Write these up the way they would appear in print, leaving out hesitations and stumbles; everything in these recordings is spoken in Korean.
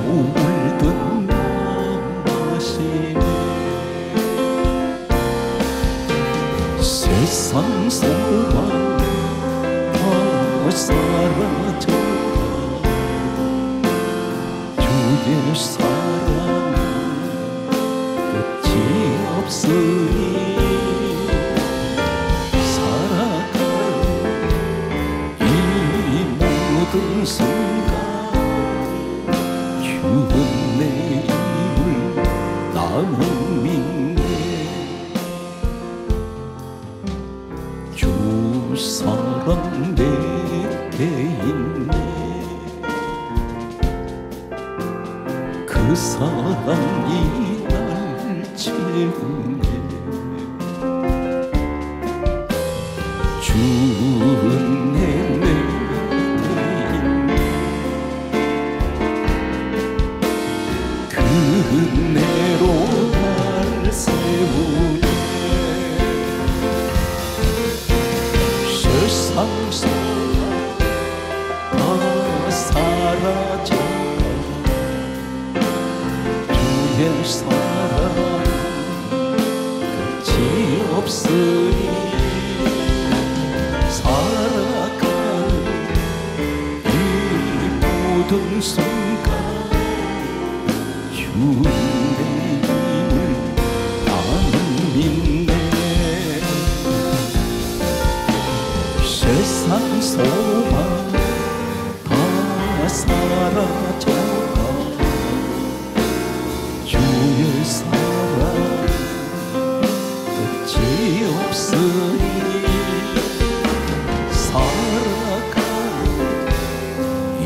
울던 마시네. 세상 소망 다 사라져가 주의 사랑은 끝이 없으니 모든 순간 주는 내 힘을 나는 믿네. 주 사랑 내게 있네. 그 사랑이 날 채우네. 주는 내 은혜로 날 세우네. 세상 소망 다 사라져가 주의 사랑 끝이 없으니 살아갈 이 모든 순간 주의 힘을 나는 믿네. 세상 소망 다 사라져가 주의 사랑 끝이 없으니 살아갈 이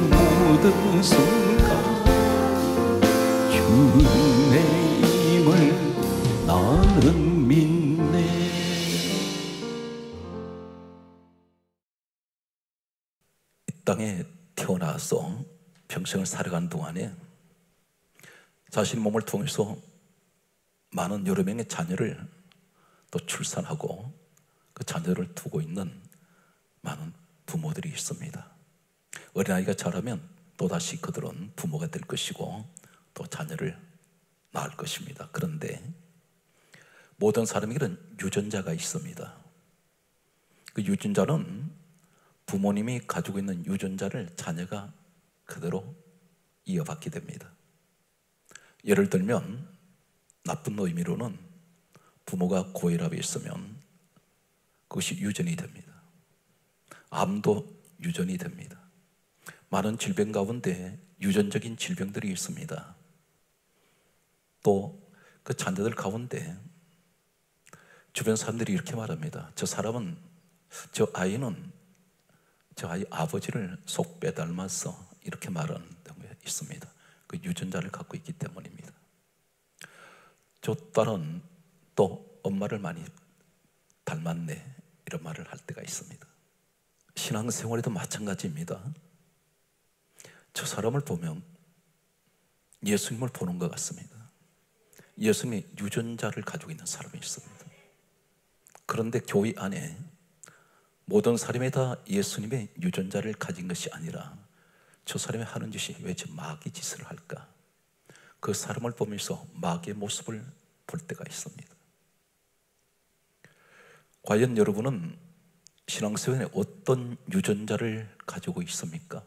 모든 순간 주의 힘을 나는 믿네. 이 땅에 태어나서 평생을 살아가는 동안에 자신의 몸을 통해서 많은 여러 명의 자녀를 또 출산하고 그 자녀를 두고 있는 많은 부모들이 있습니다. 어린아이가 자라면 또다시 그들은 부모가 될 것이고 또 자녀를 낳을 것입니다. 그런데 모든 사람에게는 유전자가 있습니다. 그 유전자는 부모님이 가지고 있는 유전자를 자녀가 그대로 이어받게 됩니다. 예를 들면 나쁜 의미로는 부모가 고혈압이 있으면 그것이 유전이 됩니다. 암도 유전이 됩니다. 많은 질병 가운데 유전적인 질병들이 있습니다. 또 그 자녀들 가운데 주변 사람들이 이렇게 말합니다. 저 아이는 저 아이 아버지를 속 빼닮았어, 이렇게 말하는 경우가 있습니다. 그 유전자를 갖고 있기 때문입니다. 저 딸은 또 엄마를 많이 닮았네, 이런 말을 할 때가 있습니다. 신앙생활에도 마찬가지입니다. 저 사람을 보면 예수님을 보는 것 같습니다. 예수님이 유전자를 가지고 있는 사람이 있습니다. 그런데 교회 안에 모든 사람이 다 예수님의 유전자를 가진 것이 아니라 저 사람이 하는 짓이 왜 저 마귀 짓을 할까? 그 사람을 보면서 마귀의 모습을 볼 때가 있습니다. 과연 여러분은 신앙생활에 어떤 유전자를 가지고 있습니까?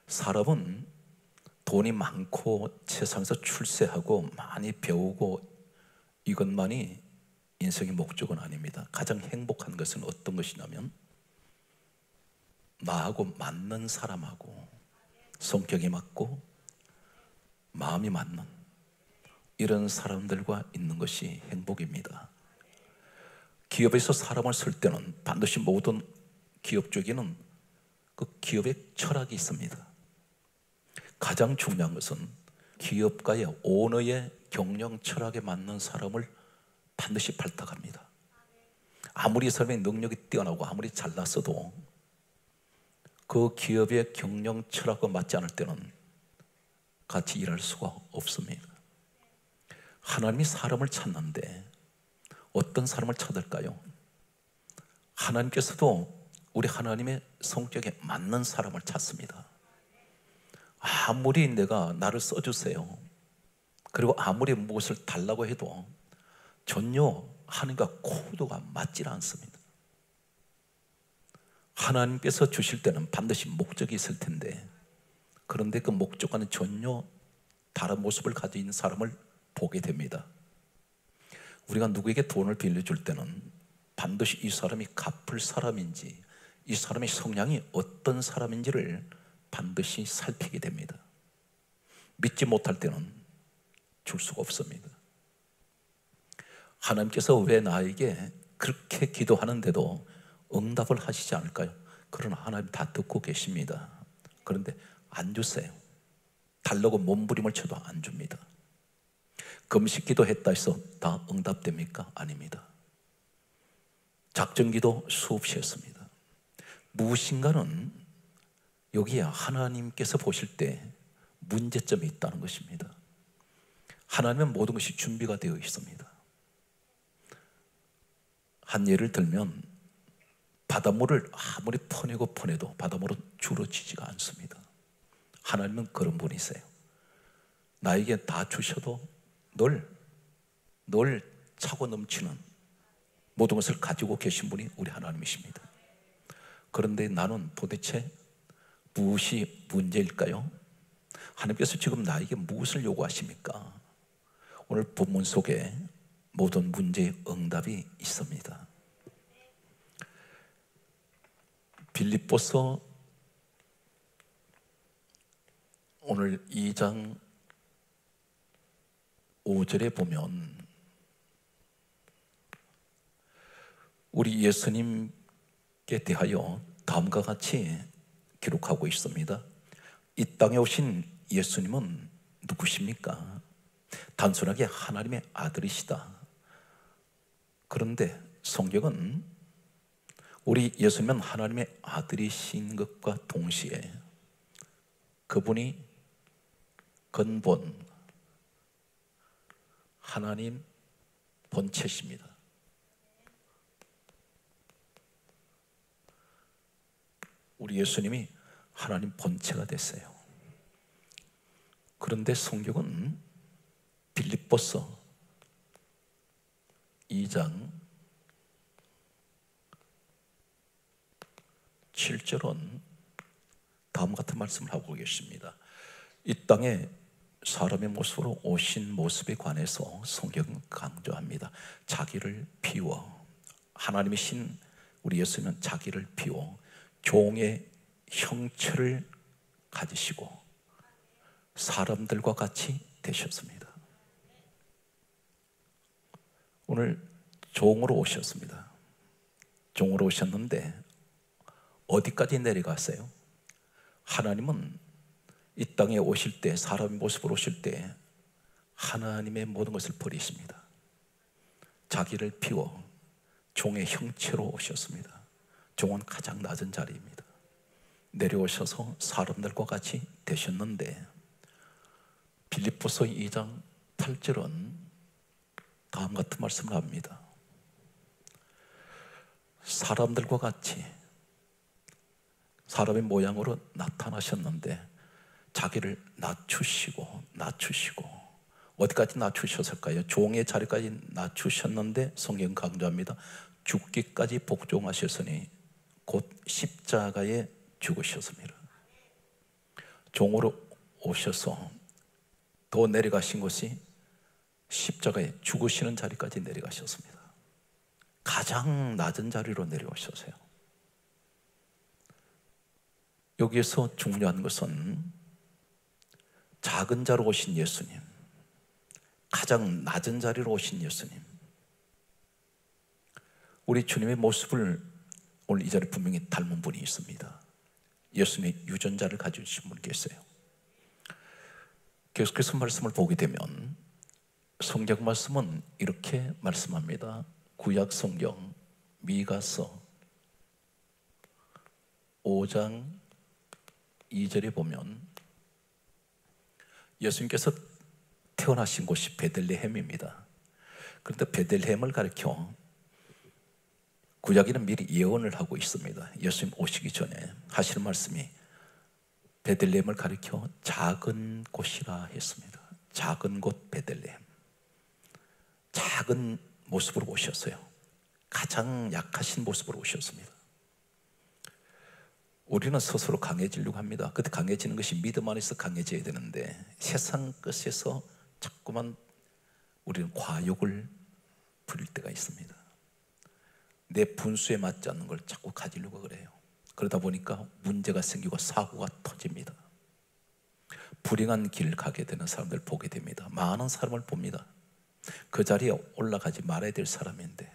사람은 돈이 많고 세상에서 출세하고 많이 배우고 이것만이 인생의 목적은 아닙니다. 가장 행복한 것은 어떤 것이냐면 나하고 맞는 사람하고 성격이 맞고 마음이 맞는 이런 사람들과 있는 것이 행복입니다. 기업에서 사람을 쓸 때는 반드시 모든 기업 쪽에는 그 기업의 철학이 있습니다. 가장 중요한 것은 기업가의 오너의 경영 철학에 맞는 사람을 반드시 발탁합니다. 아무리 사람의 능력이 뛰어나고 아무리 잘났어도 그 기업의 경영 철학과 맞지 않을 때는 같이 일할 수가 없습니다. 하나님이 사람을 찾는데 어떤 사람을 찾을까요? 하나님께서도 우리 하나님의 성격에 맞는 사람을 찾습니다. 아무리 내가 나를 써주세요, 그리고 아무리 무엇을 달라고 해도 전혀 하나님과 코드가 맞질 않습니다. 하나님께서 주실 때는 반드시 목적이 있을 텐데, 그런데 그 목적과는 전혀 다른 모습을 가지고 있는 사람을 보게 됩니다. 우리가 누구에게 돈을 빌려줄 때는 반드시 이 사람이 갚을 사람인지, 이 사람의 성향이 어떤 사람인지를 반드시 살피게 됩니다. 믿지 못할 때는 줄 수가 없습니다. 하나님께서 왜 나에게 그렇게 기도하는데도 응답을 하시지 않을까요? 그러나 하나님 다 듣고 계십니다. 그런데 안 주세요. 달라고 몸부림을 쳐도 안 줍니다. 금식 기도했다 해서 다 응답됩니까? 아닙니다. 작정기도 수없이 했습니다. 무엇인가는 여기에 하나님께서 보실 때 문제점이 있다는 것입니다. 하나님은 모든 것이 준비가 되어 있습니다. 한 예를 들면, 바닷물을 아무리 퍼내도 바닷물은 줄어지지가 않습니다. 하나님은 그런 분이세요. 나에게 다 주셔도 늘 차고 넘치는 모든 것을 가지고 계신 분이 우리 하나님이십니다. 그런데 나는 도대체 무엇이 문제일까요? 하나님께서 지금 나에게 무엇을 요구하십니까? 오늘 본문 속에 모든 문제의 응답이 있습니다. 빌립보서 오늘 2장 5절에 보면 우리 예수님께 대하여 다음과 같이 기록하고 있습니다. 이 땅에 오신 예수님은 누구십니까? 단순하게 하나님의 아들이시다. 그런데 성경은 우리 예수님은 하나님의 아들이신 것과 동시에 그분이 근본 하나님 본체십니다. 우리 예수님이 하나님 본체가 됐어요. 그런데 성경은 빌립보서 2장 7절은 다음 같은 말씀을 하고 계십니다. 이 땅에 사람의 모습으로 오신 모습에 관해서 성경은 강조합니다. 자기를 비워, 하나님이신 우리 예수님은 자기를 비워 종의 형체를 가지시고 사람들과 같이 되셨습니다. 오늘 종으로 오셨습니다. 종으로 오셨는데 어디까지 내려갔어요? 하나님은 이 땅에 오실 때, 사람의 모습으로 오실 때 하나님의 모든 것을 버리십니다. 자기를 비워 종의 형체로 오셨습니다. 종은 가장 낮은 자리입니다. 내려오셔서 사람들과 같이 되셨는데 빌립보서 2장 8절은 다음 같은 말씀을 합니다. 사람들과 같이 사람의 모양으로 나타나셨는데 자기를 낮추시고 어디까지 낮추셨을까요? 종의 자리까지 낮추셨는데 성경 강조합니다. 죽기까지 복종하셨으니 곧 십자가에 죽으셨습니다. 종으로 오셔서 더 내려가신 것이 십자가에 죽으시는 자리까지 내려가셨습니다. 가장 낮은 자리로 내려오셨어요. 여기에서 중요한 것은 작은 자로 오신 예수님, 가장 낮은 자리로 오신 예수님, 우리 주님의 모습을 오늘 이 자리에 분명히 닮은 분이 있습니다. 예수님의 유전자를 가지신 분이 계세요. 계속해서 말씀을 보게 되면 성경 말씀은 이렇게 말씀합니다. 구약 성경 미가서 5장 2절에 보면 예수님께서 태어나신 곳이 베들레헴입니다. 그런데 베들레헴을 가리켜 구약에는 미리 예언을 하고 있습니다. 예수님 오시기 전에 하시는 말씀이 베들레헴을 가리켜 작은 곳이라 했습니다. 작은 곳 베들레헴. 작은 모습으로 오셨어요. 가장 약하신 모습으로 오셨습니다. 우리는 스스로 강해지려고 합니다. 그때 강해지는 것이 믿음 안에서 강해져야 되는데 세상 것에서 자꾸만 우리는 과욕을 부릴 때가 있습니다. 내 분수에 맞지 않는 걸 자꾸 가지려고 그래요. 그러다 보니까 문제가 생기고 사고가 터집니다. 불행한 길 가게 되는 사람들 보게 됩니다. 많은 사람을 봅니다. 그 자리에 올라가지 말아야 될 사람인데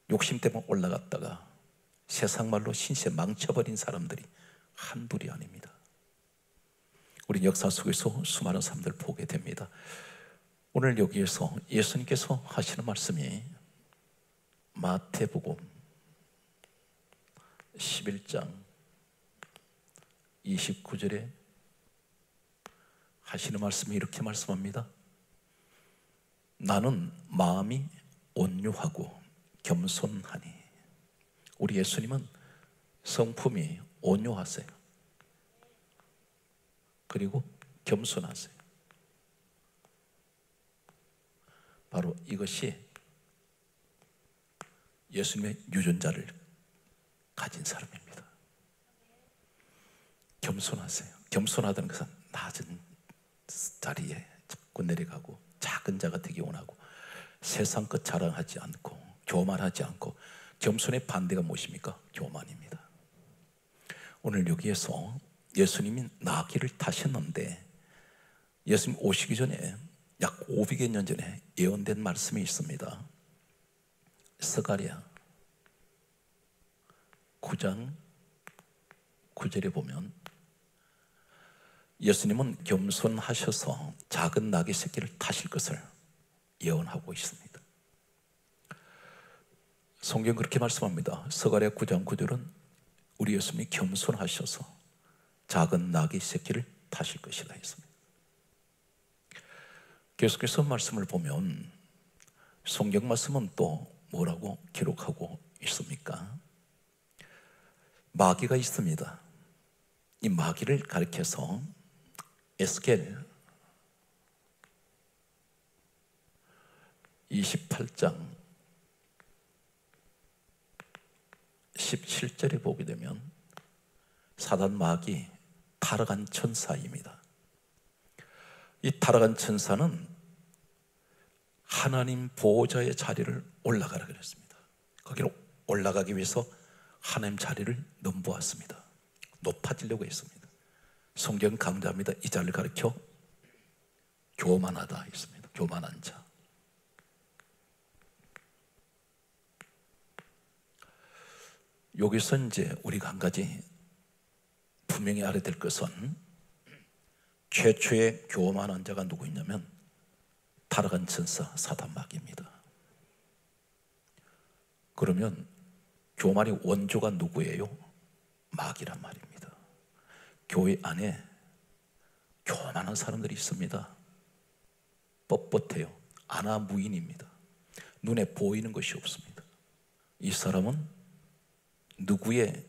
욕심 때문에 올라갔다가 세상 말로 신세 망쳐버린 사람들이 한둘이 아닙니다. 우리 역사 속에서 수많은 사람들 보게 됩니다. 오늘 여기에서 예수님께서 하시는 말씀이 마태복음 11장 29절에 하시는 말씀이 이렇게 말씀합니다. 나는 마음이 온유하고 겸손하니. 우리 예수님은 성품이 온유하세요. 그리고 겸손하세요. 바로 이것이 예수님의 유전자를 가진 사람입니다. 겸손하세요. 겸손하다는 것은 낮은 자리에 자꾸 내려가고 작은 자가 되기 원하고 세상 것 자랑하지 않고 교만하지 않고. 겸손의 반대가 무엇입니까? 교만입니다. 오늘 여기에서 예수님이 나귀를 타셨는데 예수님 오시기 전에 약 500여 년 전에 예언된 말씀이 있습니다. 스가랴 9장 9절에 보면 예수님은 겸손하셔서 작은 나귀 새끼를 타실 것을 예언하고 있습니다. 성경 그렇게 말씀합니다. 스가랴 9장 9절은 우리 예수님이 겸손하셔서 작은 나귀 새끼를 타실 것이라 했습니다. 계속해서 말씀을 보면 성경 말씀은 또 뭐라고 기록하고 있습니까? 마귀가 있습니다. 이 마귀를 가리켜서 에스겔 28장 17절에 보게 되면 사단 마귀 타락한 천사입니다. 이 타락한 천사는 하나님 보호자의 자리를 올라가라 그랬습니다. 거기로 올라가기 위해서 하나님 자리를 넘보았습니다. 높아지려고 했습니다. 성경 강조합니다. 이 자리를 가리켜 교만하다 했습니다. 교만한 자. 여기서 이제 우리가 한 가지 분명히 알아야 될 것은 최초의 교만한 자가 누구 있냐면 타락한 천사 사단 마귀입니다. 그러면 교만의 원조가 누구예요? 마귀란 말입니다. 교회 안에 교만한 사람들이 있습니다. 뻣뻣해요. 아나무인입니다. 눈에 보이는 것이 없습니다. 이 사람은 누구의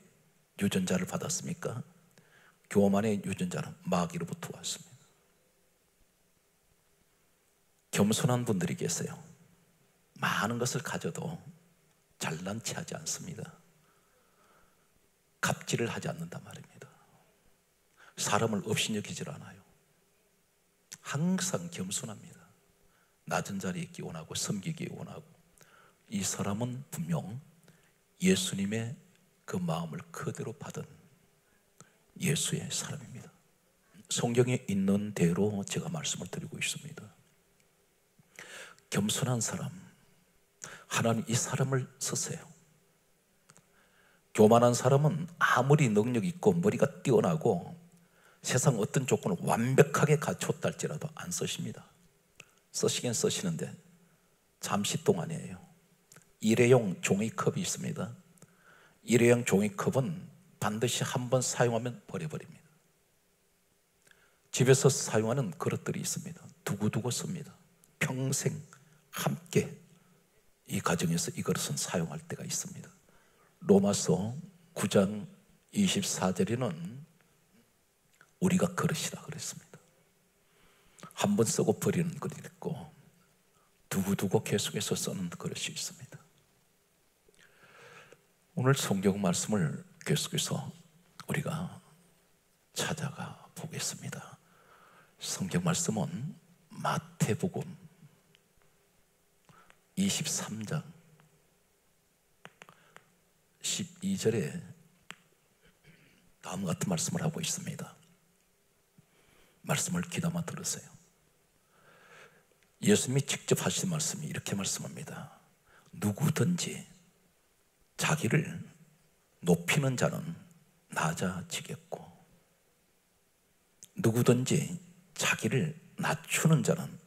유전자를 받았습니까? 교만의 유전자는 마귀로부터 왔습니다. 겸손한 분들이 계세요. 많은 것을 가져도 잘난 체하지 않습니다. 갑질을 하지 않는단 말입니다. 사람을 업신여기질 않아요. 항상 겸손합니다. 낮은 자리에 있기 원하고 섬기기 원하고. 이 사람은 분명 예수님의 그 마음을 그대로 받은 예수의 사람입니다. 성경에 있는 대로 제가 말씀을 드리고 있습니다. 겸손한 사람, 하나님 이 사람을 쓰세요. 교만한 사람은 아무리 능력 있고 머리가 뛰어나고 세상 어떤 조건을 완벽하게 갖췄다 할지라도 안 쓰십니다. 쓰시긴 쓰시는데 잠시 동안이에요. 일회용 종이컵이 있습니다. 일회용 종이컵은 반드시 한 번 사용하면 버려버립니다. 집에서 사용하는 그릇들이 있습니다. 두고두고 씁니다. 평생 함께 이 가정에서 이 그릇은 사용할 때가 있습니다. 로마서 9장 24절에는 우리가 그릇이라 그랬습니다. 한 번 쓰고 버리는 그릇이 있고 두고두고 계속해서 쓰는 그릇이 있습니다. 오늘 성경 말씀을 계속해서 우리가 찾아가 보겠습니다. 성경 말씀은 마태복음 23장 12절에 다음과 같은 말씀을 하고 있습니다. 말씀을 귀담아 들으세요. 예수님이 직접 하신 말씀이 이렇게 말씀합니다. 누구든지 자기를 높이는 자는 낮아지겠고 누구든지 자기를 낮추는 자는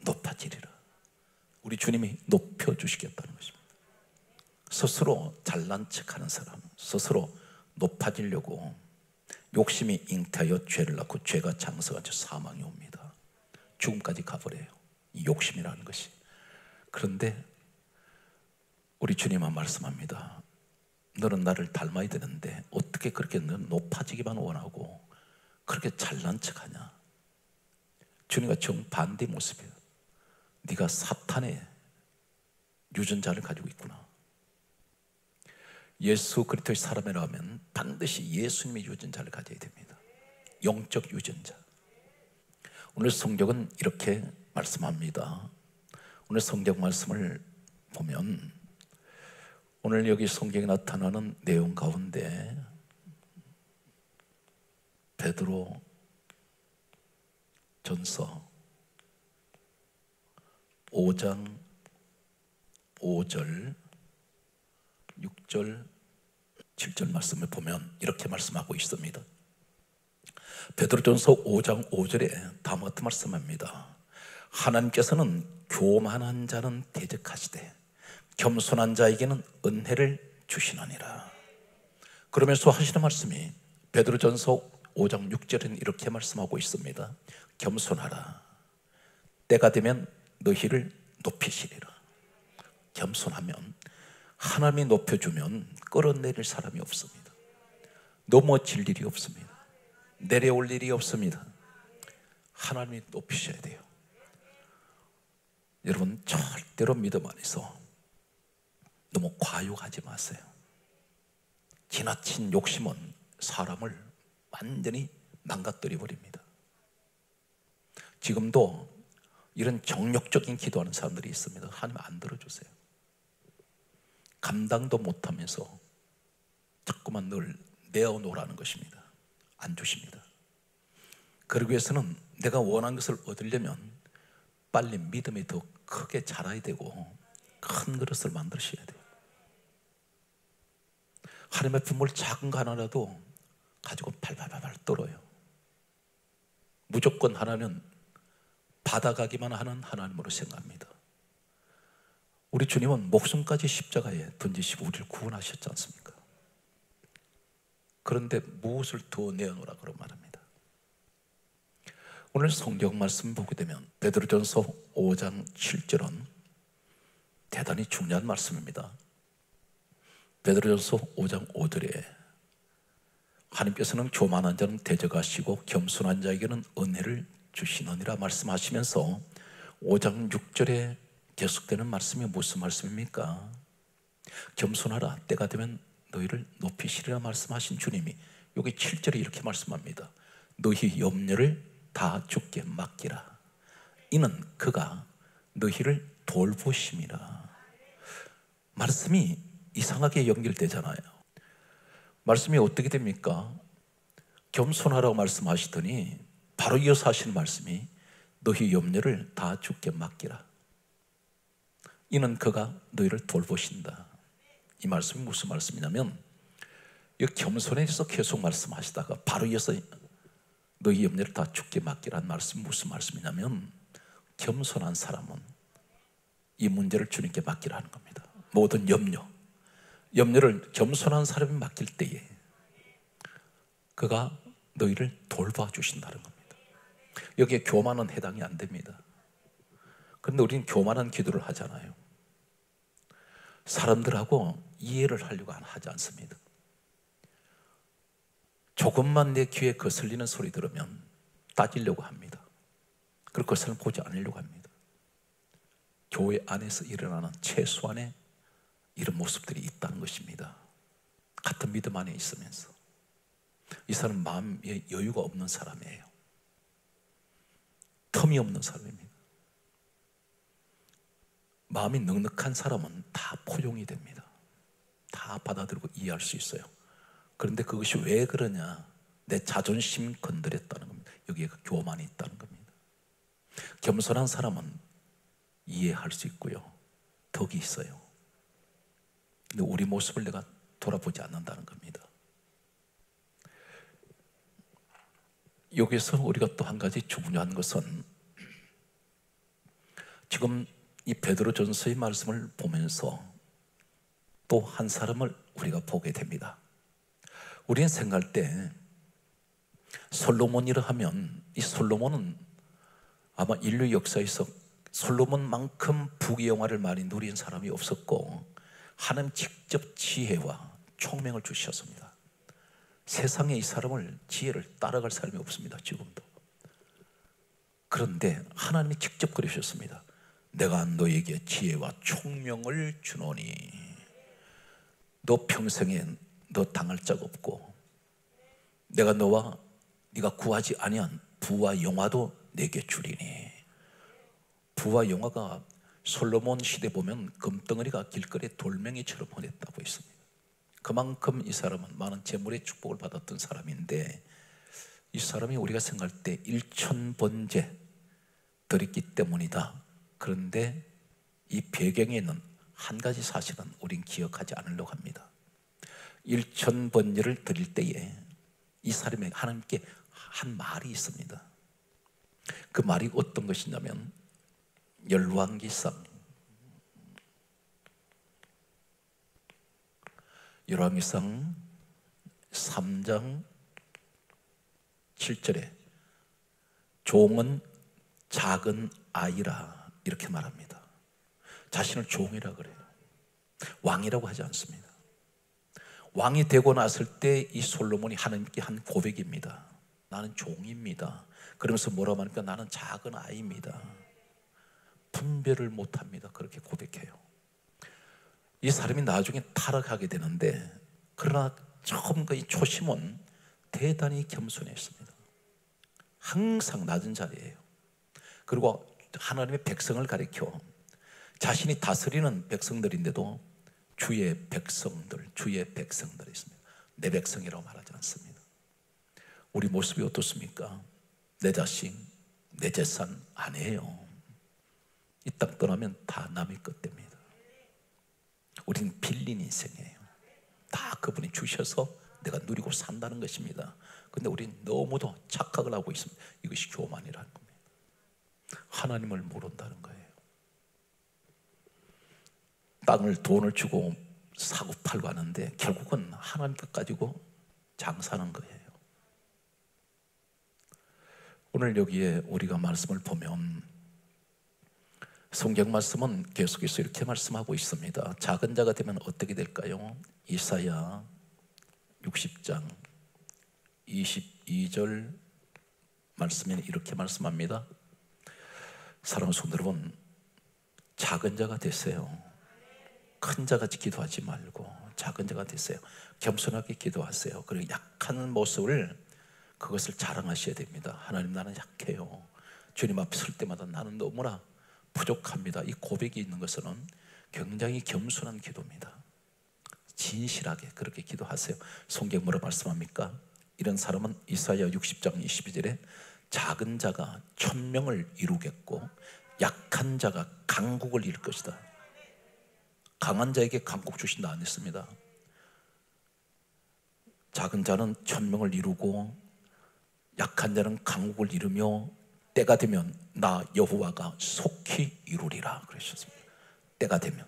높아지리라. 우리 주님이 높여주시겠다는 것입니다. 스스로 잘난 척하는 사람, 스스로 높아지려고 욕심이 잉태하여 죄를 낳고 죄가 장성하여 사망이 옵니다. 죽음까지 가버려요, 이 욕심이라는 것이. 그런데 우리 주님은 말씀합니다. 너는 나를 닮아야 되는데 어떻게 그렇게 너는 높아지기만 원하고 그렇게 잘난 척하냐. 주님과 정반대 모습이에요. 네가 사탄의 유전자를 가지고 있구나. 예수 그리스도의 사람이라 하면 반드시 예수님의 유전자를 가져야 됩니다. 영적 유전자. 오늘 성경은 이렇게 말씀합니다. 오늘 성경 말씀을 보면 오늘 여기 성경에 나타나는 내용 가운데 베드로 전서 5장 5절 6절 7절 말씀을 보면 이렇게 말씀하고 있습니다. 베드로전서 5장 5절에 다음과 같은 말씀합니다. 하나님께서는 교만한 자는 대적하시되 겸손한 자에게는 은혜를 주시느니라. 그러면서 하시는 말씀이 베드로전서 5장 6절에는 이렇게 말씀하고 있습니다. 겸손하라. 때가 되면 너희를 높이시리라. 겸손하면 하나님이 높여주면 끌어내릴 사람이 없습니다. 넘어질 일이 없습니다. 내려올 일이 없습니다. 하나님이 높이셔야 돼요. 여러분 절대로 믿음 안에서 너무 과욕하지 마세요. 지나친 욕심은 사람을 완전히 망가뜨려 버립니다. 지금도 이런 정욕적인 기도하는 사람들이 있습니다. 하나님 안 들어주세요. 감당도 못하면서 자꾸만 늘 내어놓으라는 것입니다. 안 주십니다. 그러기 위해서는 내가 원하는 것을 얻으려면 빨리 믿음이 더 크게 자라야 되고 큰 그릇을 만드셔야 돼요. 하나님의 품을 작은 거 하나라도 가지고 팔팔팔 떨어요. 무조건 하나는 받아가기만 하는 하나님으로 생각합니다. 우리 주님은 목숨까지 십자가에 던지시고 우리를 구원하셨지 않습니까? 그런데 무엇을 더 내어놓으라 그런 말합니다. 오늘 성경 말씀 보게 되면 베드로전서 5장 7절은 대단히 중요한 말씀입니다. 베드로전서 5장 5절에 하나님께서는 교만한 자는 대적하시고 겸손한 자에게는 은혜를 주시느니라 말씀하시면서 5장 6절에 계속되는 말씀이 무슨 말씀입니까? 겸손하라. 때가 되면 너희를 높이시리라 말씀하신 주님이 여기 7절에 이렇게 말씀합니다. 너희 염려를 다 주께 맡기라. 이는 그가 너희를 돌보심이라. 말씀이 이상하게 연결되잖아요. 말씀이 어떻게 됩니까? 겸손하라고 말씀하시더니 바로 이어서 하시는 말씀이 너희 염려를 다 주께 맡기라. 이는 그가 너희를 돌보신다. 이 말씀이 무슨 말씀이냐면 이 겸손에 대해서 계속 말씀하시다가 바로 이어서 너희 염려를 다 주께 맡기라는 말씀이 무슨 말씀이냐면 겸손한 사람은 이 문제를 주님께 맡기라는 겁니다. 모든 염려를 겸손한 사람이 맡길 때에 그가 너희를 돌봐주신다는 겁니다. 여기에 교만은 해당이 안 됩니다. 그런데 우리는 교만한 기도를 하잖아요. 사람들하고 이해를 하려고 하지 않습니다. 조금만 내 귀에 거슬리는 소리 들으면 따지려고 합니다. 그리고 그것을 보지 않으려고 합니다. 교회 안에서 일어나는 최소한의 이런 모습들이 있다는 것입니다. 같은 믿음 안에 있으면서 이 사람은 마음에 여유가 없는 사람이에요. 텀이 없는 사람입니다. 마음이 넉넉한 사람은 다 포용이 됩니다. 다 받아들이고 이해할 수 있어요. 그런데 그것이 왜 그러냐? 내 자존심 건드렸다는 겁니다. 여기에 교만이 있다는 겁니다. 겸손한 사람은 이해할 수 있고요, 덕이 있어요. 근데 우리 모습을 내가 돌아보지 않는다는 겁니다. 여기서 우리가 또 한 가지 중요한 것은, 지금 이 베드로전서의 말씀을 보면서 또 한 사람을 우리가 보게 됩니다. 우리는 생각할 때 솔로몬이라 하면, 이 솔로몬은 아마 인류 역사에서 솔로몬만큼 부귀영화를 많이 누린 사람이 없었고, 하나님 직접 지혜와 총명을 주셨습니다. 세상에 이 사람을, 지혜를 따라갈 사람이 없습니다, 지금도. 그런데 하나님이 직접 그러셨습니다. 내가 너에게 지혜와 총명을 주노니 너 평생에 너 당할 적 없고, 내가 너와 네가 구하지 아니한 부와 영화도 내게 주리니. 부와 영화가 솔로몬 시대 보면 금덩어리가 길거리에 돌멩이처럼 보냈다고 했습니다. 그만큼 이 사람은 많은 재물의 축복을 받았던 사람인데, 이 사람이 우리가 생각할 때 일천번제 드렸기 때문이다. 그런데 이 배경에 있는 한 가지 사실은 우린 기억하지 않으려고 합니다. 일천번제를 드릴 때에 이 사람이 하나님께 한 말이 있습니다. 그 말이 어떤 것이냐면, 열왕기상 3장 7절에 종은 작은 아이라 이렇게 말합니다. 자신을 종이라 그래요. 왕이라고 하지 않습니다. 왕이 되고 났을 때 이 솔로몬이 하나님께 한 고백입니다. 나는 종입니다. 그러면서 뭐라고 하니까 나는 작은 아이입니다. 분별을 못합니다. 그렇게 고백해요. 이 사람이 나중에 타락하게 되는데, 그러나 처음 그 초심은 대단히 겸손했습니다. 항상 낮은 자리예요. 그리고 하나님의 백성을 가리켜, 자신이 다스리는 백성들인데도 주의 백성들 있습니다. 내 백성이라고 말하지 않습니다. 우리 모습이 어떻습니까? 내 자식, 내 재산 아니에요. 이 땅 떠나면 다 남의 것 됩니다. 우리는 빌린 인생이에요. 다 그분이 주셔서 내가 누리고 산다는 것입니다. 그런데 우리는 너무도 착각을 하고 있습니다. 이것이 교만이라는 겁니다. 하나님을 모른다는 거예요. 땅을 돈을 주고 사고 팔고 하는데 결국은 하나님 것 가지고 장사하는 거예요. 오늘 여기에 우리가 말씀을 보면, 성경 말씀은 계속해서 이렇게 말씀하고 있습니다. 작은 자가 되면 어떻게 될까요? 이사야 60장 22절 말씀에는 이렇게 말씀합니다. 사랑하는 성도 여러분, 작은 자가 되세요. 큰 자같이 기도하지 말고 작은 자가 되세요. 겸손하게 기도하세요. 그리고 약한 모습을, 그것을 자랑하셔야 됩니다. 하나님, 나는 약해요. 주님 앞에 설 때마다 나는 너무나 부족합니다. 이 고백이 있는 것은 굉장히 겸손한 기도입니다. 진실하게 그렇게 기도하세요. 성경 뭐라 말씀합니까? 이런 사람은 이사야 60장 22절에 작은 자가 천명을 이루겠고 약한 자가 강국을 이룰 것이다. 강한 자에게 강국 주신다 안 했습니다. 작은 자는 천명을 이루고 약한 자는 강국을 이루며 때가 되면 나 여호와가 속히 이루리라 그러셨습니다. 때가 되면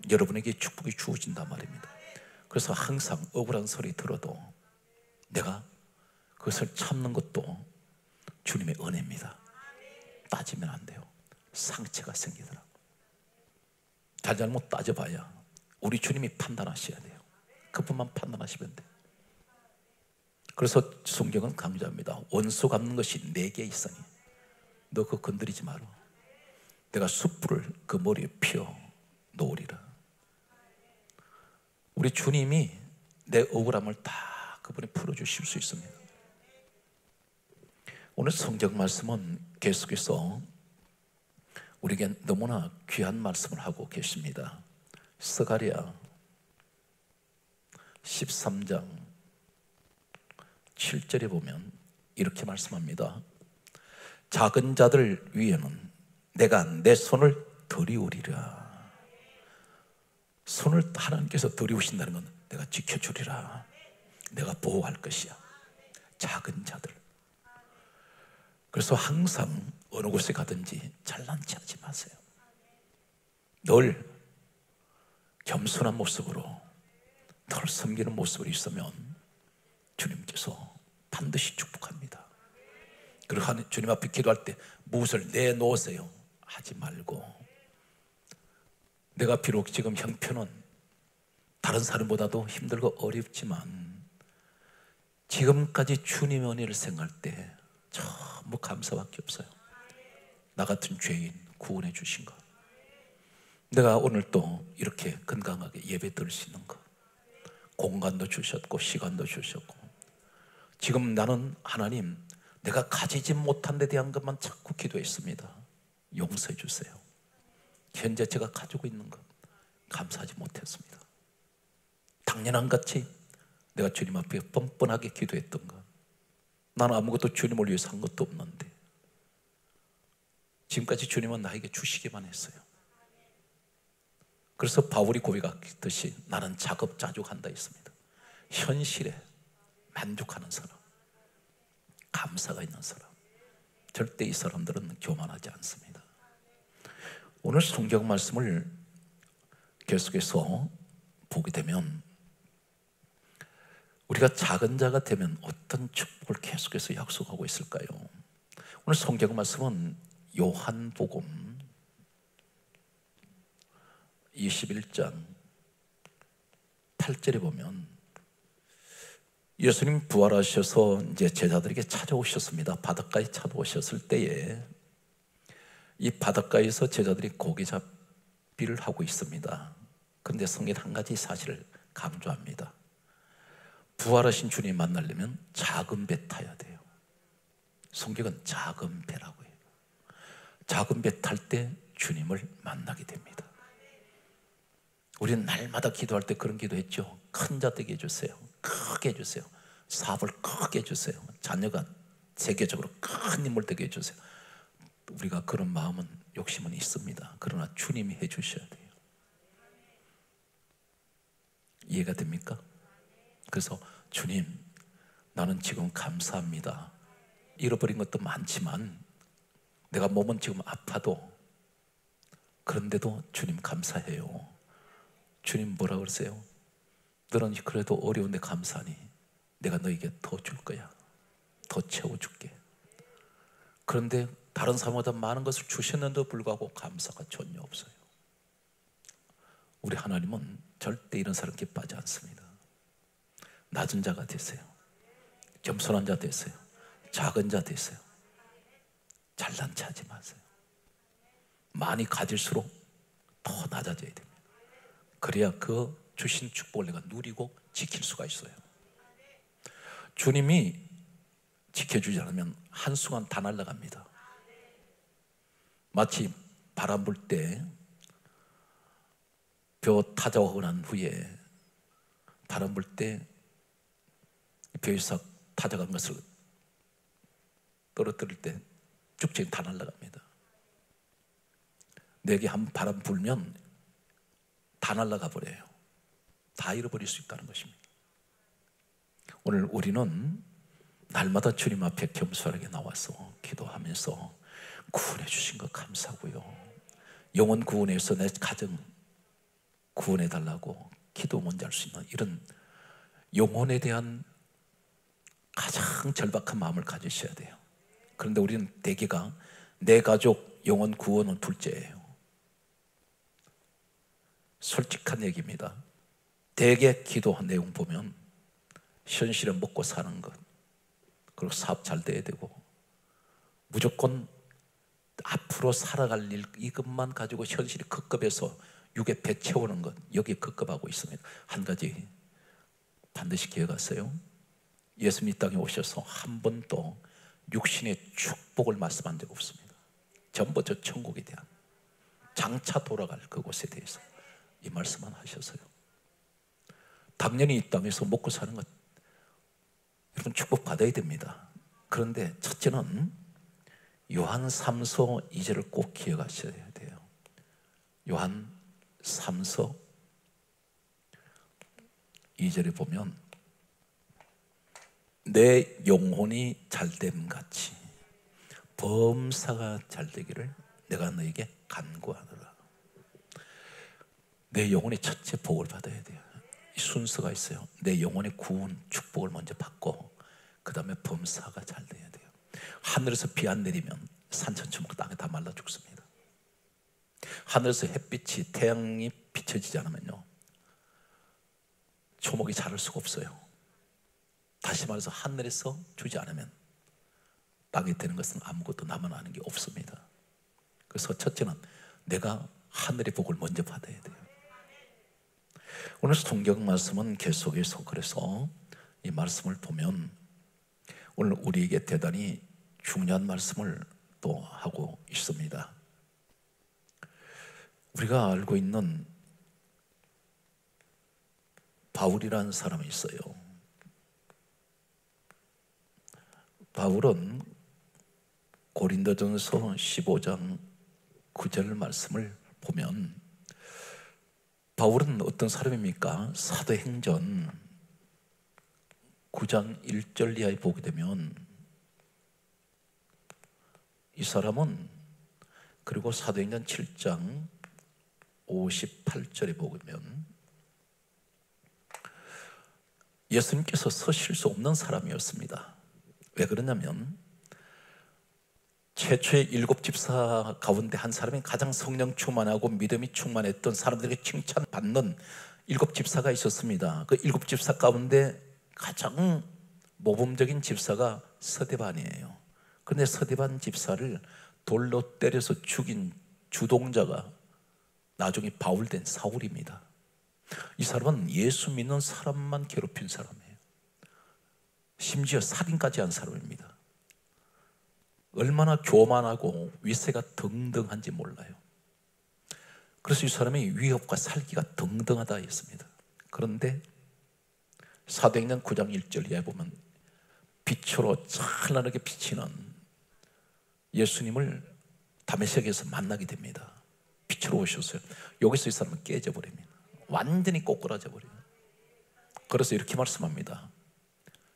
여러분에게 축복이 주어진단 말입니다. 그래서 항상 억울한 소리 들어도 내가 그것을 참는 것도 주님의 은혜입니다. 따지면 안 돼요. 상처가 생기더라고요. 잘잘못 따져봐야 우리 주님이 판단하셔야 돼요. 그분만 판단하시면 돼요. 그래서 성경은 강조합니다. 원수 갚는 것이 내게 있으니 너 그거 건드리지 마라. 내가 숯불을 그 머리에 피워 놓으리라. 우리 주님이 내 억울함을 다 그분이 풀어주실 수 있습니다. 오늘 성경 말씀은 계속해서 우리에게 너무나 귀한 말씀을 하고 계십니다. 스가랴 13장 7절에 보면 이렇게 말씀합니다. 작은 자들 위에는 내가 내 손을 들이우리라. 손을 하나님께서 들이우신다는 건 내가 지켜주리라. 내가 보호할 것이야. 작은 자들. 그래서 항상 어느 곳에 가든지 잘난 체 하지 마세요. 늘 겸손한 모습으로 늘 섬기는 모습으로 있으면 주님께서 반드시 축복합니다. 그리고 주님 앞에 기도할 때 무엇을 내놓으세요 하지 말고, 내가 비록 지금 형편은 다른 사람보다도 힘들고 어렵지만 지금까지 주님의 은혜를 생각할 때 전부 감사밖에 없어요. 나 같은 죄인 구원해 주신 것, 내가 오늘 또 이렇게 건강하게 예배 드릴 수 있는 것, 공간도 주셨고 시간도 주셨고, 지금 나는 하나님 내가 가지지 못한 데 대한 것만 자꾸 기도했습니다. 용서해 주세요. 현재 제가 가지고 있는 것 감사하지 못했습니다. 당연한 같이 내가 주님 앞에 뻔뻔하게 기도했던 것, 나는 아무것도 주님을 위해서 한 것도 없는데 지금까지 주님은 나에게 주시기만 했어요. 그래서 바울이 고백하듯이 나는 자급자족한다 했습니다. 현실에 만족하는 사람, 감사가 있는 사람, 절대 이 사람들은 교만하지 않습니다. 오늘 성경 말씀을 계속해서 보게 되면 우리가 작은 자가 되면 어떤 축복을 계속해서 약속하고 있을까요? 오늘 성경 말씀은 요한복음 21장 8절에 보면 예수님 부활하셔서 이제 제자들에게 찾아오셨습니다. 바닷가에 찾아오셨을 때에 이 바닷가에서 제자들이 고기잡이를 하고 있습니다. 그런데 성경은 한 가지 사실을 강조합니다. 부활하신 주님 만나려면 작은 배 타야 돼요. 성경은 작은 배라고 해요. 작은 배 탈 때 주님을 만나게 됩니다. 우리는 날마다 기도할 때 그런 기도했죠. 큰 자 되게 해주세요. 크게 해주세요. 사업을 크게 해주세요. 자녀가 세계적으로 큰 인물 되게 해주세요. 우리가 그런 마음은, 욕심은 있습니다. 그러나 주님이 해주셔야 돼요. 이해가 됩니까? 그래서 주님, 나는 지금 감사합니다. 잃어버린 것도 많지만 내가 몸은 지금 아파도 그런데도 주님 감사해요. 주님 뭐라 그러세요? 너는 그래도 어려운데 감사하니 내가 너에게 더 줄 거야. 더 채워줄게. 그런데 다른 사람보다 많은 것을 주셨는데도 불구하고 감사가 전혀 없어요. 우리 하나님은 절대 이런 사람 기뻐하지 않습니다. 낮은 자가 되세요. 겸손한 자 되세요. 작은 자 되세요. 잘난 체 하지 마세요. 많이 가질수록 더 낮아져야 됩니다. 그래야 그 주신 축복을 내가 누리고 지킬 수가 있어요. 주님이 지켜주지 않으면 한순간 다 날아갑니다. 마치 바람 불 때 벼 타자하고 난 후에 바람 불 때 벼에서 타자간 것을 떨어뜨릴 때 쭉쭉 다 날아갑니다. 내게 한 바람 불면 다 날아가 버려요. 다 잃어버릴 수 있다는 것입니다. 오늘 우리는 날마다 주님 앞에 겸손하게 나와서 기도하면서 구원해 주신 것 감사하고요, 영혼 구원해서 내 가정 구원해 달라고 기도 먼저 할 수 있는 이런 영혼에 대한 가장 절박한 마음을 가지셔야 돼요. 그런데 우리는 대개가 내 가족 영혼 구원은 둘째예요. 솔직한 얘기입니다. 대개 기도한 내용 보면 현실에 먹고 사는 것, 그리고 사업 잘 돼야 되고, 무조건 앞으로 살아갈 일 이것만 가지고 현실이 급급해서 육에 배 채우는 것, 여기에 급급하고 있습니다. 한 가지 반드시 기억하세요. 예수님 이 땅에 오셔서 한 번도 육신의 축복을 말씀한 적 없습니다. 전부 저 천국에 대한, 장차 돌아갈 그곳에 대해서 이 말씀만 하셔서요. 당연히 이 땅에서 먹고 사는 것 여러분 축복 받아야 됩니다. 그런데 첫째는 요한 3서 2절을 꼭 기억하셔야 돼요. 요한 3서 2절에 보면 내 영혼이 잘됨 같이 범사가 잘되기를 내가 너에게 간구하노라. 내 영혼이 첫째 복을 받아야 돼요. 이 순서가 있어요. 내 영혼의 구원, 축복을 먼저 받고 그 다음에 범사가 잘 돼야 돼요. 하늘에서 비 안 내리면 산천초목 땅에 다 말라 죽습니다. 하늘에서 햇빛이, 태양이 비춰지지 않으면요 초목이 자랄 수가 없어요. 다시 말해서 하늘에서 주지 않으면 땅에 되는 것은 아무것도 남아나는 게 없습니다. 그래서 첫째는 내가 하늘의 복을 먼저 받아야 돼요. 오늘 성경 말씀은 계속해서 그래서 이 말씀을 보면 오늘 우리에게 대단히 중요한 말씀을 또 하고 있습니다. 우리가 알고 있는 바울이라는 사람이 있어요. 바울은 고린도전서 15장 9절 말씀을 보면 바울은 어떤 사람입니까? 사도행전 9장 1절 이하에 보게 되면 이 사람은, 그리고 사도행전 7장 58절에 보면 예수님께서 서실 수 없는 사람이었습니다. 왜 그러냐면 최초의 7집사 가운데 한 사람이 가장 성령 충만하고 믿음이 충만했던 사람들에게 칭찬받는 7집사가 있었습니다. 그 7집사 가운데 가장 모범적인 집사가 서대반이에요. 그런데 서대반 집사를 돌로 때려서 죽인 주동자가 나중에 바울된 사울입니다. 이 사람은 예수 믿는 사람만 괴롭힌 사람이에요. 심지어 살인까지 한 사람입니다. 얼마나 교만하고 위세가 등등한지 몰라요. 그래서 이 사람이 위협과 살기가 등등하다 했습니다. 그런데 사도행전 9장 1절 이하에 보면 빛으로 찬란하게 비치는 예수님을 다메섹에서 만나게 됩니다. 빛으로 오셨어요. 여기서 이 사람은 깨져버립니다. 완전히 꼬꾸라져 버려요. 그래서 이렇게 말씀합니다.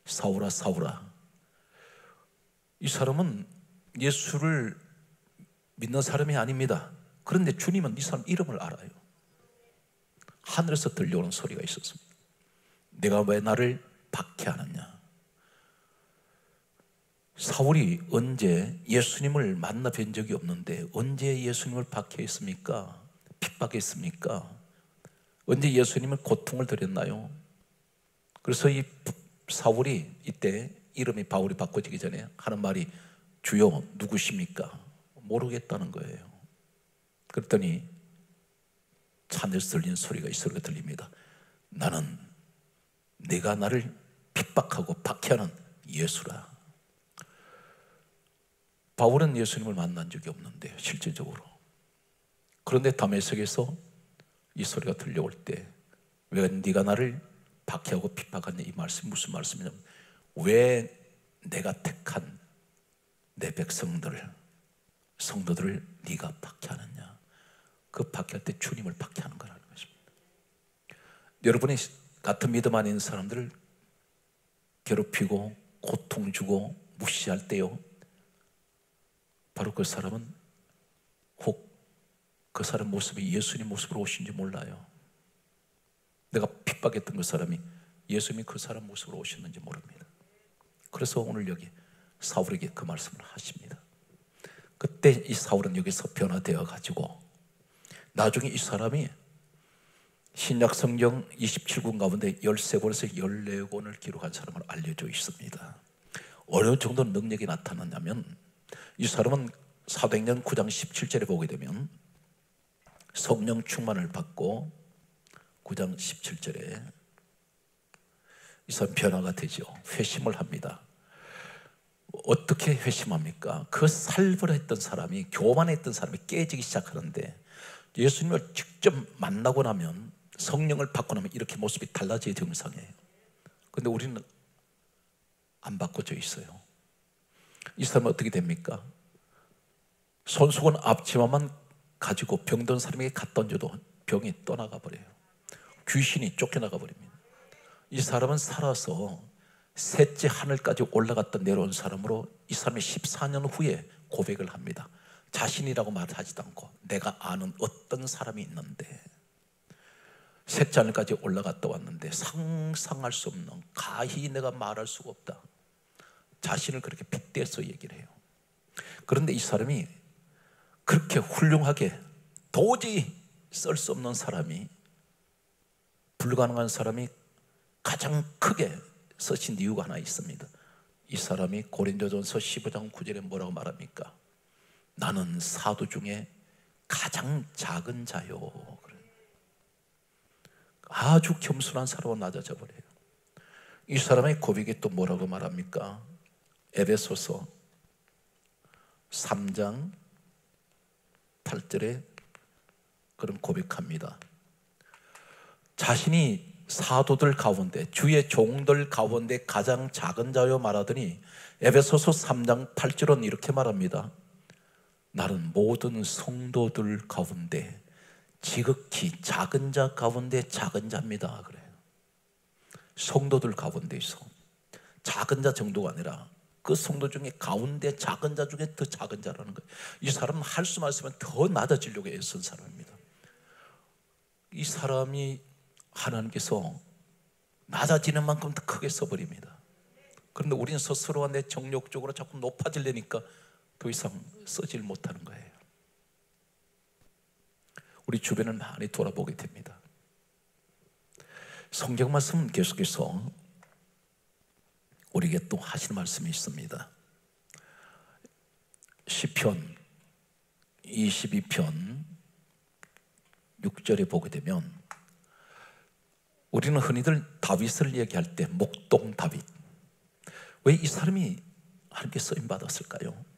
사울아 사울아, 이 사람은 예수를 믿는 사람이 아닙니다. 그런데 주님은 이 사람 이름을 알아요. 하늘에서 들려오는 소리가 있었습니다. 내가 왜 나를 박해하느냐. 사울이 언제 예수님을 만나 뵌 적이 없는데 언제 예수님을 박해했습니까? 핍박했습니까? 언제 예수님을 고통을 드렸나요? 그래서 이 사울이 이때 이름이 바울이 바꿔지기 전에 하는 말이 주여 누구십니까? 모르겠다는 거예요. 그랬더니 하늘에서 들리는 소리가 이 소리가 들립니다. 나는 네가 나를 핍박하고 박해하는 예수라. 바울은 예수님을 만난 적이 없는데 실질적으로. 그런데 다메섹에서 이 소리가 들려올 때 왜 네가 나를 박해하고 핍박하냐, 이 말씀이 무슨 말씀이냐면 왜 내가 택한 내 백성들을, 성도들을 네가 박해하느냐. 그 박해할 때 주님을 박해하는 거라는 것입니다. 여러분이 같은 믿음 안에 있는 사람들을 괴롭히고 고통 주고 무시할 때요, 바로 그 사람은 혹 그 사람 모습이 예수님 모습으로 오신지 몰라요. 내가 핍박했던 그 사람이 예수님이 그 사람 모습으로 오셨는지 모릅니다. 그래서 오늘 여기 사울에게 그 말씀을 하십니다. 그때 이 사울은 여기서 변화되어 가지고 나중에 이 사람이 신약 성경 27권 가운데 13권에서 14권을 기록한 사람으로 알려져 있습니다. 어느 정도 능력이 나타났냐면, 이 사람은 사도행전 9장 17절에 보게 되면 성령 충만을 받고 9장 17절에 이 사람 변화가 되죠. 회심을 합니다. 어떻게 회심합니까? 그 살벌했던 사람이, 교만했던 사람이 깨지기 시작하는데, 예수님을 직접 만나고 나면, 성령을 받고 나면 이렇게 모습이 달라져야 정상이에요. 근데 우리는 안 바꿔져 있어요. 이 사람은 어떻게 됩니까? 손수건 앞치마만 가지고 병든 사람에게 갖다 얹어도 병이 떠나가 버려요. 귀신이 쫓겨나가 버립니다. 이 사람은 살아서 셋째 하늘까지 올라갔다 내려온 사람으로, 이 사람이 14년 후에 고백을 합니다. 자신이라고 말하지도 않고 내가 아는 어떤 사람이 있는데 셋째 하늘까지 올라갔다 왔는데 상상할 수 없는, 가히 내가 말할 수가 없다. 자신을 그렇게 빗대서 얘기를 해요. 그런데 이 사람이 그렇게 훌륭하게 도저히 쓸 수 없는 사람이, 불가능한 사람이 가장 크게 쓰신 이유가 하나 있습니다. 이 사람이 고린도전서 15장 9절에 뭐라고 말합니까? 나는 사도 중에 가장 작은 자요. 아주 겸손한 사람으로 낮아져 버려요. 이 사람의 고백이 또 뭐라고 말합니까? 에베소서 3장 8절에 그런 고백합니다. 자신이 사도들 가운데, 주의 종들 가운데 가장 작은 자요 말하더니, 에베소서 3장 8절은 이렇게 말합니다. 나는 모든 성도들 가운데 지극히 작은 자 가운데 작은 자입니다. 그래요. 성도들 가운데서 작은 자 정도가 아니라 그 성도 중에 가운데 작은 자 중에 더 작은 자라는 거예요. 이 사람은 할 수만 있으면 더 낮아지려고 애쓴 사람입니다. 이 사람이 하나님께서 낮아지는 만큼 더 크게 써버립니다. 그런데 우리는 스스로가 내 정욕적으로 자꾸 높아지려니까 더 이상 쓰질 못하는 거예요. 우리 주변을 많이 돌아보게 됩니다. 성경 말씀 계속해서 우리에게 또 하시는 말씀이 있습니다. 시편 22편 6절에 보게 되면, 우리는 흔히들 다윗을 얘기할 때 목동 다윗, 왜 이 사람이 하나님께 쓰임받았을까요?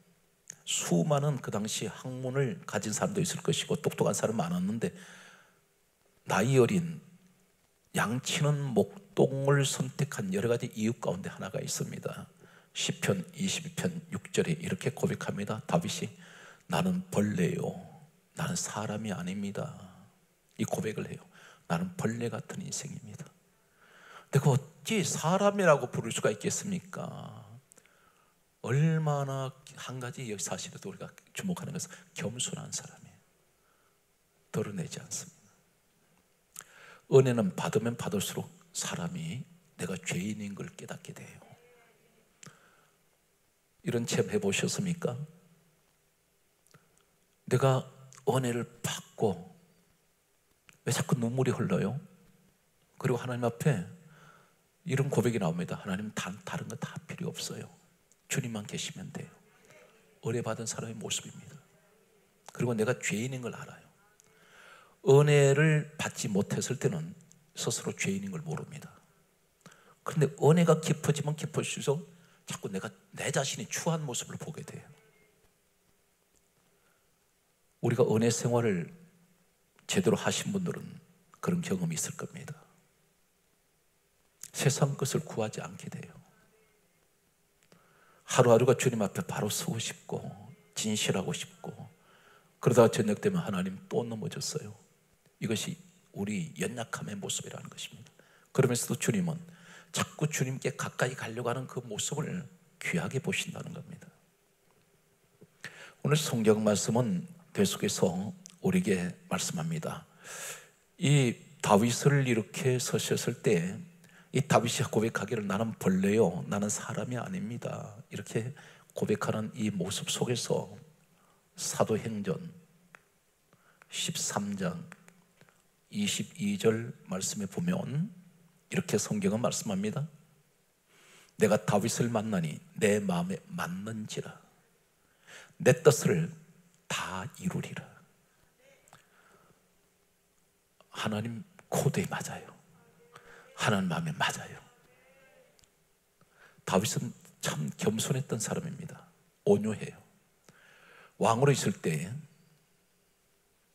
수많은 그 당시 학문을 가진 사람도 있을 것이고 똑똑한 사람 많았는데, 나이 어린 양치는 목동을 선택한 여러 가지 이유 가운데 하나가 있습니다. 시편 22편 6절에 이렇게 고백합니다. 다윗이 나는 벌레요, 나는 사람이 아닙니다. 이 고백을 해요. 나는 벌레 같은 인생입니다. 내가 어찌 사람이라고 부를 수가 있겠습니까? 얼마나 한 가지 사실에도 우리가 주목하는 것은 겸손한 사람이에요. 드러내지 않습니다. 은혜는 받으면 받을수록 사람이 내가 죄인인 걸 깨닫게 돼요. 이런 체험 해보셨습니까? 내가 은혜를 받고 왜 자꾸 눈물이 흘러요? 그리고 하나님 앞에 이런 고백이 나옵니다. 하나님, 다른 거 다 필요 없어요. 주님만 계시면 돼요. 은혜 받은 사람의 모습입니다. 그리고 내가 죄인인 걸 알아요. 은혜를 받지 못했을 때는 스스로 죄인인 걸 모릅니다. 그런데 은혜가 깊어지면 깊어질수록 자꾸 내가 내 자신이 추한 모습을 보게 돼요. 우리가 은혜 생활을 제대로 하신 분들은 그런 경험이 있을 겁니다. 세상 것을 구하지 않게 돼요. 하루하루가 주님 앞에 바로 서고 싶고 진실하고 싶고, 그러다가 저녁 되면 하나님 또 넘어졌어요. 이것이 우리 연약함의 모습이라는 것입니다. 그러면서도 주님은 자꾸 주님께 가까이 가려고 하는 그 모습을 귀하게 보신다는 겁니다. 오늘 성경 말씀은 계속해서 우리에게 말씀합니다. 이 다윗을 이렇게 서셨을 때 이 다윗이 고백하기를 나는 벌레요, 나는 사람이 아닙니다, 이렇게 고백하는 이 모습 속에서 사도행전 13장 22절 말씀에 보면 이렇게 성경은 말씀합니다. 내가 다윗을 만나니 내 마음에 맞는지라. 내 뜻을 다 이루리라. 하나님 코드에 맞아요. 하나님 마음에 맞아요. 다윗은 참 겸손했던 사람입니다. 온유해요. 왕으로 있을 때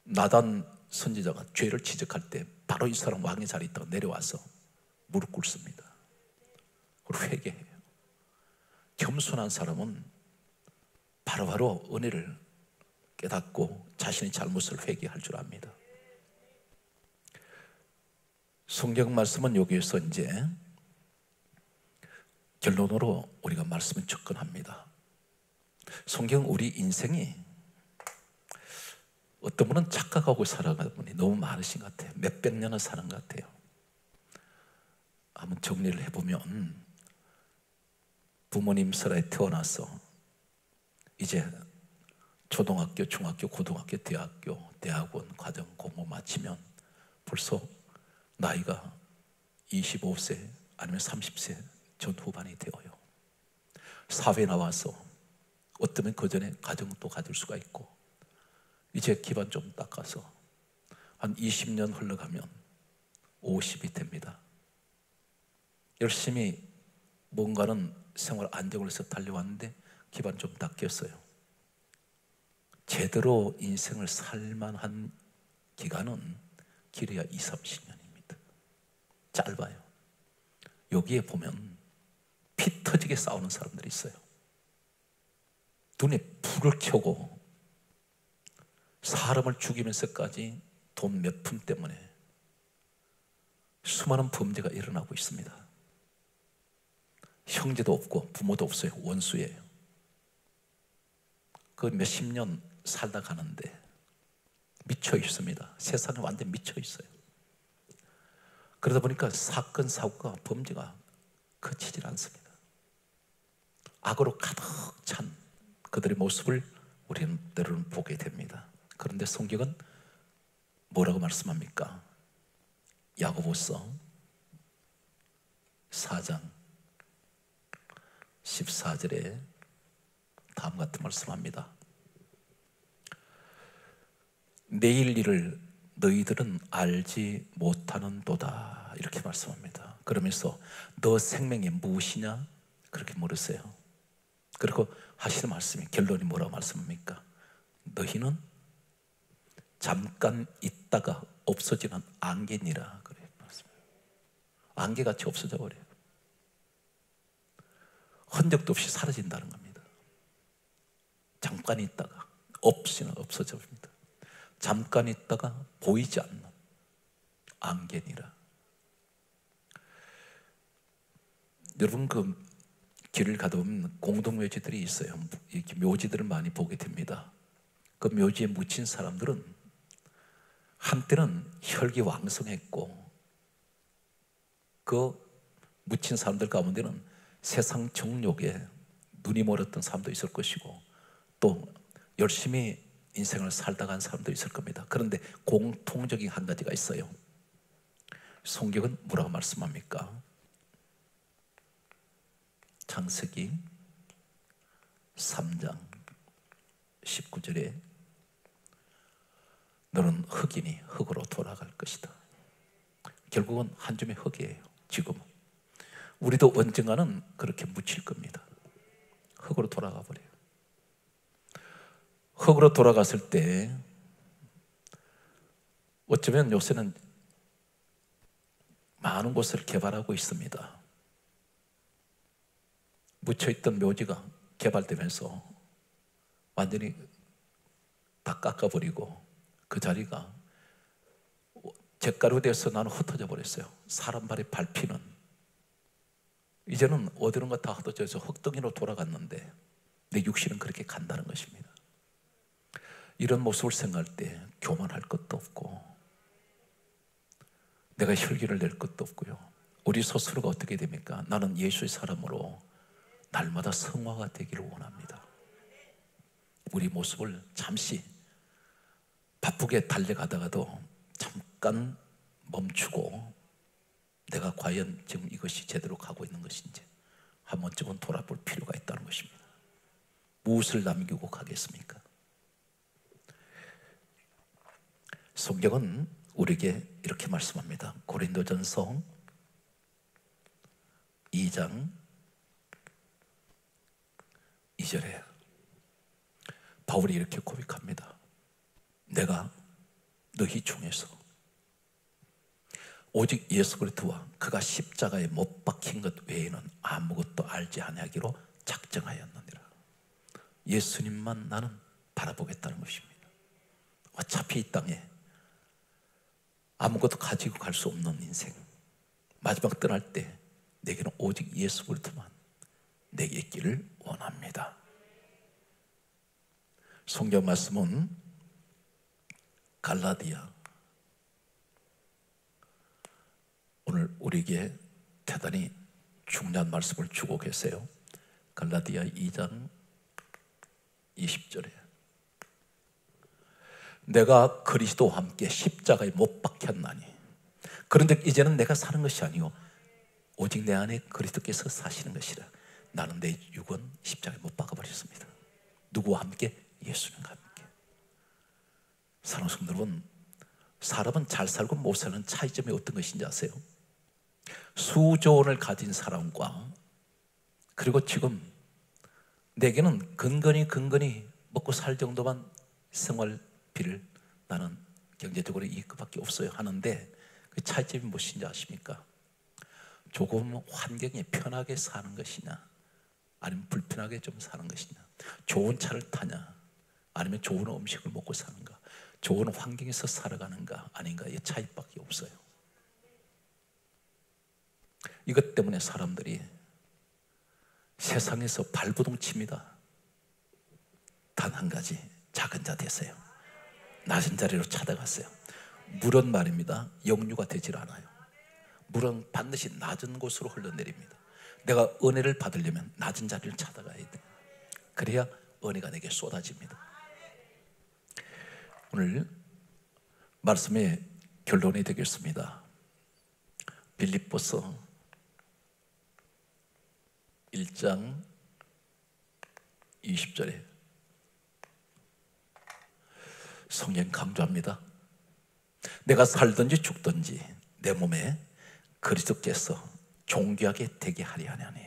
나단 선지자가 죄를 지적할 때 바로 이 사람 왕의 자리에 있다가 내려와서 무릎 꿇습니다. 그리고 회개해요. 겸손한 사람은 바로바로 은혜를 깨닫고 자신의 잘못을 회개할 줄 압니다. 성경 말씀은 여기에서 이제 결론으로 우리가 말씀을 접근합니다. 성경 우리 인생이 어떤 분은 착각하고 살아가는 분이 너무 많으신 것 같아요. 몇백 년을 사는 것 같아요. 한번 정리를 해보면 부모님 슬하에 태어나서 이제 초등학교, 중학교, 고등학교, 대학교, 대학원, 과정, 공부 마치면 벌써 나이가 25세 아니면 30세 전후반이 되어요. 사회에 나와서 어쩌면 그 전에 가정도 가질 수가 있고 이제 기반 좀 닦아서 한 20년 흘러가면 50이 됩니다. 열심히 뭔가는 생활 안정을 해서 달려왔는데 기반 좀 닦였어요. 제대로 인생을 살만한 기간은 길어야 20, 30년입니다. 짧아요. 여기에 보면 피 터지게 싸우는 사람들이 있어요. 눈에 불을 켜고 사람을 죽이면서까지 돈 몇 푼 때문에 수많은 범죄가 일어나고 있습니다. 형제도 없고 부모도 없어요. 원수예요. 그 몇십 년 살다 가는데 미쳐 있습니다. 세상에 완전 미쳐 있어요. 그러다 보니까 사건, 사고가, 범죄가 그치질 않습니다. 악으로 가득 찬 그들의 모습을 우리는 때로는 보게 됩니다. 그런데 성경은 뭐라고 말씀합니까? 야고보서 4장 14절에 다음 같은 말씀합니다. 내일 일을 너희들은 알지 못하는도다 이렇게 말씀합니다. 그러면서 너 생명이 무엇이냐 그렇게 물으세요. 그리고 하시는 말씀이 결론이 뭐라고 말씀합니까? 너희는 잠깐 있다가 없어지는 안개니라 그래요. 안개같이 없어져 버려요. 흔적도 없이 사라진다는 겁니다. 잠깐 있다가 없이는 없어져 버립니다. 잠깐 있다가 보이지 않는 안개니라. 여러분 그 길을 가다 보면 공동묘지들이 있어요. 이렇게 묘지들을 많이 보게 됩니다. 그 묘지에 묻힌 사람들은 한때는 혈기 왕성했고 그 묻힌 사람들 가운데는 세상 정욕에 눈이 멀었던 사람도 있을 것이고 또 열심히 인생을 살다 간 사람도 있을 겁니다. 그런데 공통적인 한 가지가 있어요. 성경은 뭐라고 말씀합니까? 창세기 3장 19절에 너는 흙이니 흙으로 돌아갈 것이다. 결국은 한 줌의 흙이에요. 지금은 우리도 언젠가는 그렇게 묻힐 겁니다. 흙으로 돌아가 버려요. 흙으로 돌아갔을 때 어쩌면 요새는 많은 곳을 개발하고 있습니다. 묻혀있던 묘지가 개발되면서 완전히 다 깎아버리고 그 자리가 잿가루 돼서 나는 흩어져 버렸어요. 사람 발에 밟히는 이제는 어디론가 다 흩어져서 흙덩이로 돌아갔는데 내 육신은 그렇게 간다는 것입니다. 이런 모습을 생각할 때 교만할 것도 없고 내가 혈기를 낼 것도 없고요. 우리 스스로가 어떻게 됩니까? 나는 예수의 사람으로 날마다 성화가 되기를 원합니다. 우리 모습을 잠시 바쁘게 달려가다가도 잠깐 멈추고 내가 과연 지금 이것이 제대로 가고 있는 것인지 한 번쯤은 돌아볼 필요가 있다는 것입니다. 무엇을 남기고 가겠습니까? 성경은 우리에게 이렇게 말씀합니다. 고린도전서 2장 2절에 바울이 이렇게 고백합니다. 내가 너희 중에서 오직 예수 그리스도와 그가 십자가에 못 박힌 것 외에는 아무것도 알지 아니하기로 작정하였느니라. 예수님만 나는 바라보겠다는 것입니다. 어차피 이 땅에 아무것도 가지고 갈 수 없는 인생, 마지막 떠날 때 내게는 오직 예수 그리스도만 내게 있기를 원합니다. 성경 말씀은 갈라디아, 오늘 우리에게 대단히 중요한 말씀을 주고 계세요. 갈라디아 2장 20절에 내가 그리스도와 함께 십자가에 못 박혔나니 그런데 이제는 내가 사는 것이 아니요 오직 내 안에 그리스도께서 사시는 것이라. 나는 내 육은 십자가에 못 박아버렸습니다. 누구와 함께? 예수님과 함께. 사랑하는 성도 여러분, 사람은 잘 살고 못 사는 차이점이 어떤 것인지 아세요? 수조 원을 가진 사람과 그리고 지금 내게는 근근히 먹고 살 정도만 생활비를 나는 경제적으로 이익밖에 없어요 하는데 그 차이점이 무엇인지 아십니까? 조금 환경이 편하게 사는 것이냐 아니면 불편하게 좀 사는 것이냐, 좋은 차를 타냐 아니면 좋은 음식을 먹고 사는가, 좋은 환경에서 살아가는가 아닌가의 차이밖에 없어요. 이것 때문에 사람들이 세상에서 발버둥 칩니다. 단 한 가지, 작은 자 되세요. 낮은 자리로 찾아갔어요. 물은 말입니다, 역류가 되질 않아요. 물은 반드시 낮은 곳으로 흘러내립니다. 내가 은혜를 받으려면 낮은 자리를 찾아가야 돼. 그래야 은혜가 내게 쏟아집니다. 오늘 말씀의 결론이 되겠습니다. 빌립보서 1장 20절에 성경 강조합니다. 내가 살든지 죽든지 내 몸에 그리스도께서 존귀하게 되게 하려 하냐니.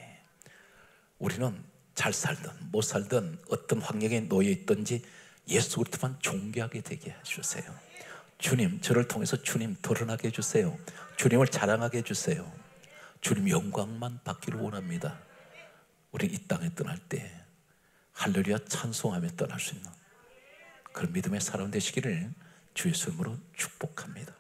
우리는 잘 살든 못 살든 어떤 환경에 놓여 있든지 예수 그리스도만 존귀하게 되게 해주세요. 주님, 저를 통해서 주님 드러나게 해주세요. 주님을 자랑하게 해주세요. 주님 영광만 받기를 원합니다. 우리 이 땅에 떠날 때 할렐루야 찬송하며 떠날 수 있는 그런 믿음의 사람 되시기를 주 예수 이름으로 축복합니다.